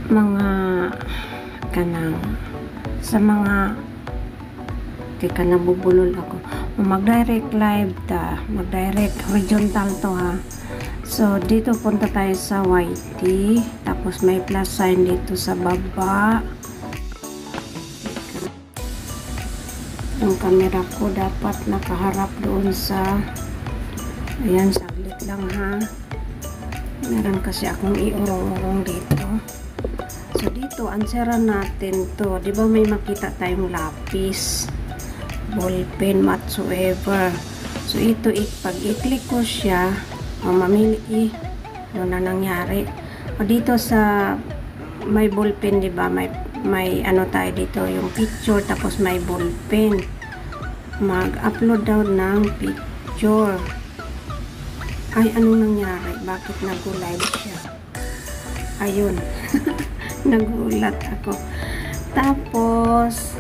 mga kanang sa mga kay kanang bubulol ako mag-direct live ta, mag-direct horizontal to ha. So dito punta tayo sa YT, tapos may plus sign dito sa baba. Yung camera ko dapat nakaharap doon sa, ayan, saglit lang ha, meron kasi akong iurong-urong dito. So dito answeran natin to, di ba may makita tayong lapis, ballpen, whatsoever. So ito, pag i-click ko siya, mamili ano na nangyari. O dito sa may ballpen, di ba may ano tayo dito, yung picture, tapos may ballpen. Mag-upload daw ng picture. Ay, anong nangyari? Bakit nag-live siya? Ayun. Nagulat ako. Tapos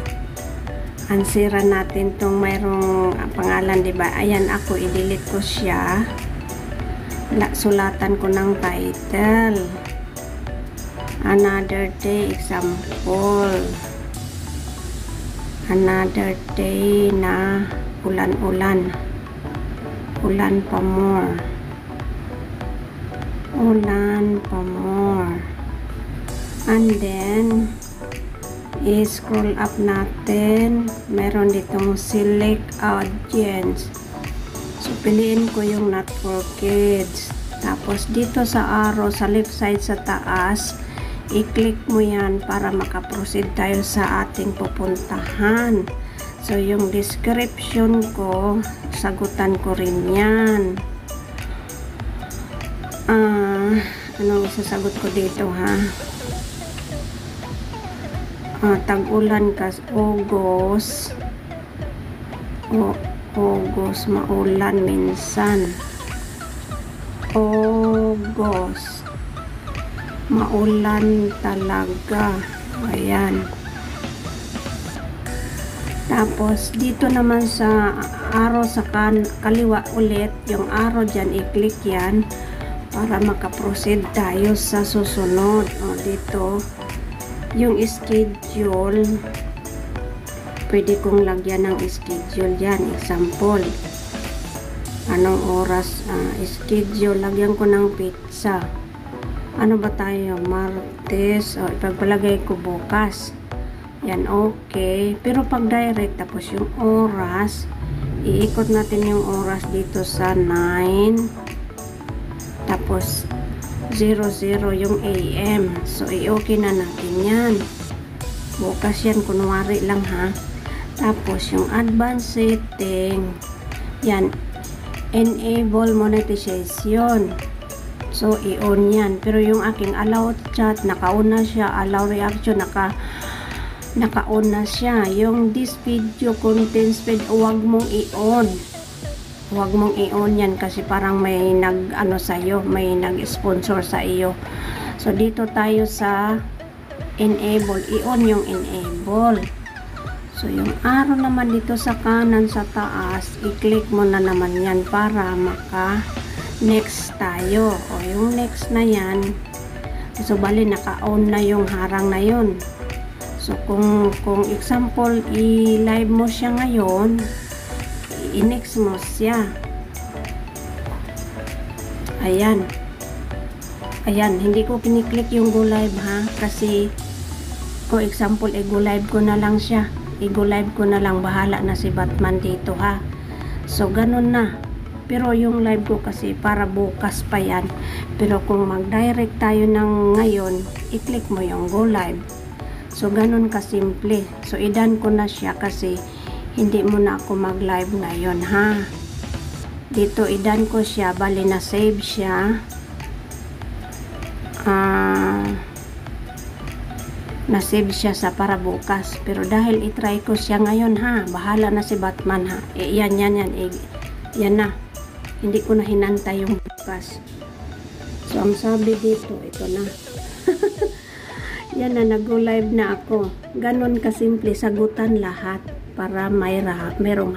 answeran natin tong mayroong pangalan, di ba? Ayan, ako i-delete ko siya. Sulatan ko ng title, another day example, another day na ulan-ulan, ulan pa more, ulan pa more. And then i-scroll up natin, meron ditong select audience. So piliin ko yung not for kids. Tapos dito sa arrow sa left side sa taas, i-click mo yan para makaproceed tayo sa ating pupuntahan. So yung description ko, sagutan ko rin yan. Anong isasagot ko dito ha? Tag-ulan kas August, August maulan minsan, August maulan talaga. Ayan. Tapos dito naman sa arrow sa kaliwa ulit, yung arrow dyan, i-click yan para makaproceed tayo sa susunod. Dito yung schedule, pwede kong lagyan ng schedule yan. Example, anong oras, schedule, lagyan ko ng pizza. Ano ba tayo? Martes. Ipagpalagay ko bukas. Yan, okay. Pero pag direct, tapos yung oras, iikot natin yung oras dito sa 9. Tapos 00 yung AM. So, i-okay na natin yan. Bukas yan, kunwari lang ha. Tapos, yung advanced setting, yan, enable monetization. So, i-on yan. Pero yung aking allow chat, naka-on na siya. Allow reaction, naka-on na siya. Yung this video contains feed, huwag mong i-on. Huwag mong i-on yan kasi parang may nag-ano sa'yo, may nag-sponsor sa iyo. So, dito tayo sa enable. I-on yung enable. So, yung arrow naman dito sa kanan sa taas, i-click mo na naman yan para maka-next tayo. O, yung next na yan, so, bali, naka-on na yung harang na yun. So, kung example, i-live mo siya ngayon, i-next mo siya. Ayan. Ayan, hindi ko kiniklik yung go live ha. Kasi, kung example, i-go live ko na lang siya. I-go live ko na lang. Bahala na si Batman dito ha. So, ganun na. Pero yung live ko kasi para bukas pa yan. Pero kung mag-direct tayo ng ngayon, i-click mo yung go live. So, ganun kasimple. So, idan ko na siya kasi hindi mo na ako mag-live ngayon ha. Dito idan ko siya, bali na save siya. Na-save siya sa para bukas. Pero dahil i-try ko siya ngayon ha, bahala na si Batman ha. Yan. Yan na. Hindi ko na hinantay yung bukas. So ang sabi dito, ito na. Yan na, nag-go live na ako. Ganon kasimple, sagutan lahat para merong